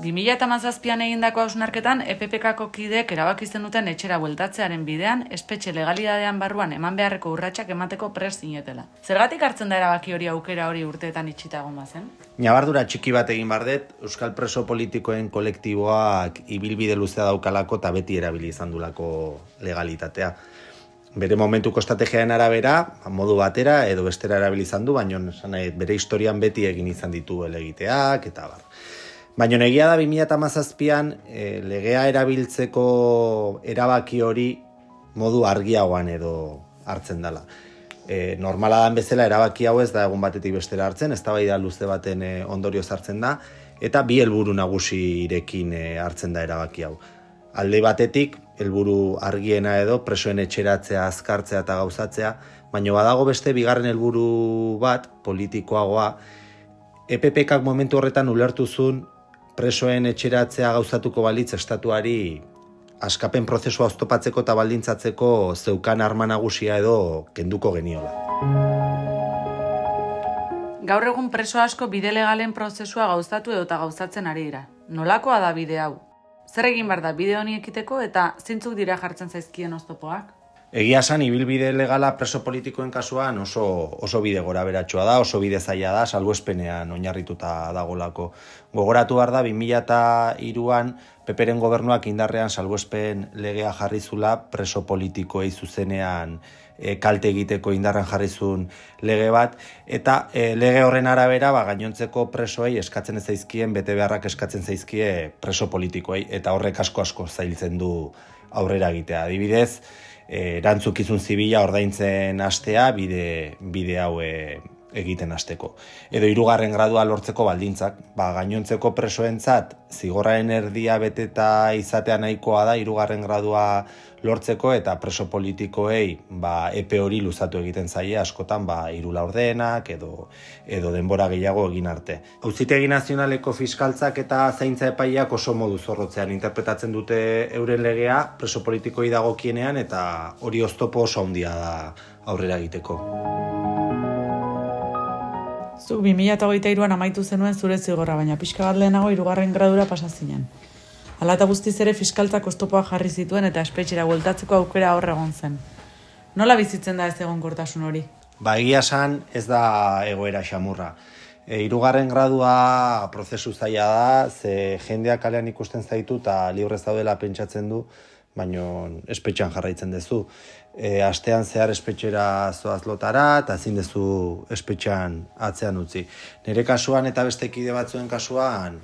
2017an egindako hausnarketan EPPKko kideek erabaki zenuten etxera bueltatzearen bidean espetxe legalidadean barruan eman beharreko urratsak emateko prest zinetela. Zergatik hartzen da erabaki hori aukera hori urteetan itxita egon bazen? Ñabardura txiki bat egin bardet, Euskal preso politikoen kolektiboak ibilbide luzea daukalako eta beti erabili izan dulako legalitatea. Bere momentuko estrategiaren arabera, modu batera edo bestera erabili izan du, baina bere historian beti egin izan ditu helegiteak eta bar. Baina egia da 2017an legea erabiltzeko erabaki hori modu argiagoan edo hartzen dela. Normala dan bezala erabaki hau ez da egun batetik bestera hartzen, eztabaida luze baten ondorioz hartzen da, eta bi helburu nagusirekin hartzen da erabaki hau. Alde batetik, helburu argiena edo presoen etxeratzea, azkartzea eta gauzatzea, baina badago beste bigarren helburu bat, politikoagoa, EPPKak momentu horretan ulertu zuen presoen etxeratzea gauzatuko balitz estatuari askapen prozesua oztopatzeko eta baldintzatzeko zeukan arma nagusia edo kenduko geniola. Gaur egun preso asko bide legalen prozesua gauzatu edo eta gauzatzen ari dira. Nolakoa da bide hau? Zer egin behar da bide honi ekiteko eta zeintzuk dira jartzen zaizkien oztopoak? Egia esan, ibilbide legala preso politikoen kasuan oso bide goraberatsua da, oso bide zaila da, salbuespenean oinarrituta dagolako. Gogoratu behar da, 2003an PPren gobernuak indarrean salbuespen legea jarri zula preso politikoei zuzenean kalte egiteko indarrean jarri zuen lege bat, eta lege horren arabera gainontzeko presoei eskatzen zaizkien, bete beharrak eskatzen zaizkie preso politikoei, eta horrek asko zailtzen du aurrera egitea. Adibidez, erantzukizun zibila ordaintzen hastea bide hau egiten hasteko. Edo 3. gradua lortzeko baldintzak. Gainontzeko presoentzat zigorraren erdia beteta izatea nahikoa da 3. gradua lortzeko, eta preso politikoei epe hori luzatu egiten zaie askotan 3 laurdenak edo denbora gehiago egin arte. Auzitegi Nazionaleko fiskaltzak eta zaintza epaileak oso modu zorrotzean interpretatzen dute euren legea preso politikoi dagokienean, eta hori oztopo oso handia da aurrera egiteko. Zuk 2023an amaitu zenuen zure zigorra, baina pixka bat lehenago 3. gradura pasa zinen. Hala eta guztiz ere fiskaltzak oztopoa jarri zituen eta espetxera bueltatzeko aukera hor egon zen. Nola bizitzen da ez egonkortasun hori? Egia esan ez da egoera xamurra. 3. gradua prozesu zaila da, ze jendeak kalean ikusten zaitu eta libre zaudela pentsatzen du, baina espetxean jarraitzen duzu. Astean zehar espetxera zoaz lotara eta ezin duzu espetxean atzean utzi. Nire kasuan eta beste kide batzuen kasuan,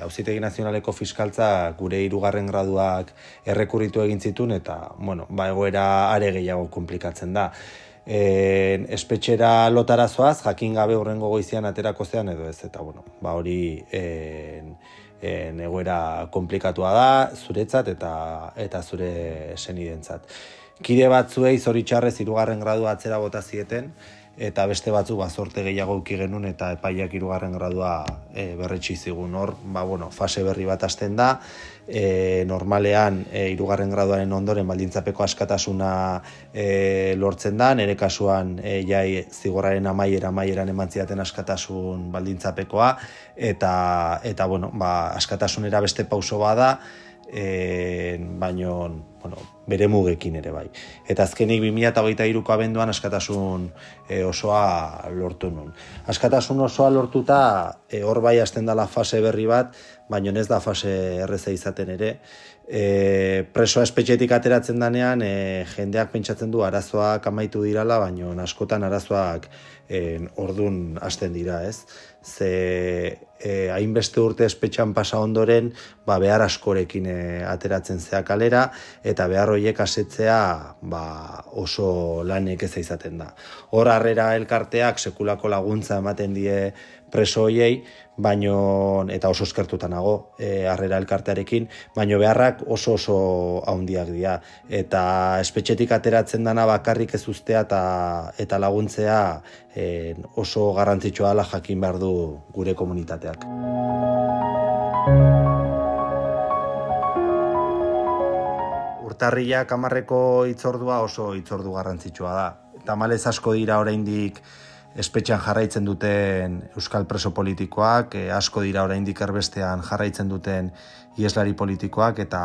Auzitegi Nazionaleko fiskaltza gure 3. graduak errekurritu egin zituen, eta egoera are gehiago komplikatzen da. Espetxera lotara zoaz, jakin gabe hurrengo goizian aterako zean edo ez, eta hori egoera komplikatua da, zuretzat eta zure senidentzat. Kide batzuei zoritxarrez 3. gradua atzera bota zieten, eta beste batzuk zorte gehiago eduki genuen eta epaileak 3. gradua berretsi zigun. Hor, fase berri bat hasten da, normalean 3. graduaren ondoren baldintzapeko askatasuna lortzen da, nire kasuan zigorraren amaieran eman zidaten askatasun baldintzapekoa, eta askatasunera beste pauso bada, baina bere mugekin ere bai. Eta azkenik 2023ko abenduan askatasun osoa lortu nun. Askatasun osoa lortuta hor bai hasten dela fase berri bat, baina ez da fase erreza izaten ere. Presoa espetxetik ateratzen danean, jendeak pentsatzen du arazoak amaitu dirala, baina askotan arazoak ordun hasten dira, ez? Ze hainbeste urte espetxan pasa ondoren, behar askorekin ateratzen zea kalera, eta behar horiek asetzea oso lanek eza izaten da. Hor harrera elkarteak sekulako laguntza ematen die preso horiei, eta oso eskertuta nago harrera elkartearekin, baino beharrak oso handiak dira. Eta espetxetik ateratzen dana bakarrik ez uztea eta laguntzea oso garrantzitsua dela jakin behar du gure komunitateak. Urtarrilak 10ko hitzordua oso hitzordu garrantzitsua da. Tamalez asko dira oraindik espetxean jarraitzen duten euskal preso politikoak, asko dira oraindik erbestean jarraitzen duten ieslari politikoak, eta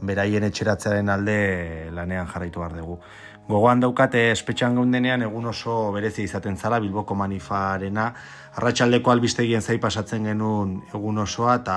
beraien etxeratzearen alde lanean jarraitu behar dugu. Gogoan daukate espetxean geundenean egun oso berezia izaten zala Bilboko Manifarena, arratsaldeko albistegien zai pasatzen genuen egun osoa, eta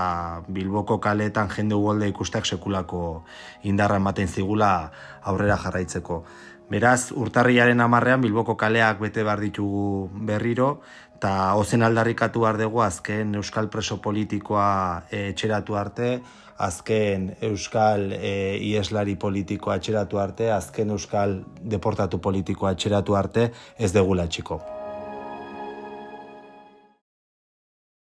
Bilboko kaleetan jende uholde ikusteak sekulako indarra ematen zigula aurrera jarraitzeko. Beraz, urtarrilaren 10ean Bilboko kaleak bete behar ditugu berriro, eta ozen aldarrikatu behar dugu azken euskal preso politikoa etxeratu arte, azken euskal ieslari politikoa etxeratu arte, azken euskal deportatu politikoa etxeratu arte, ez degula txiko.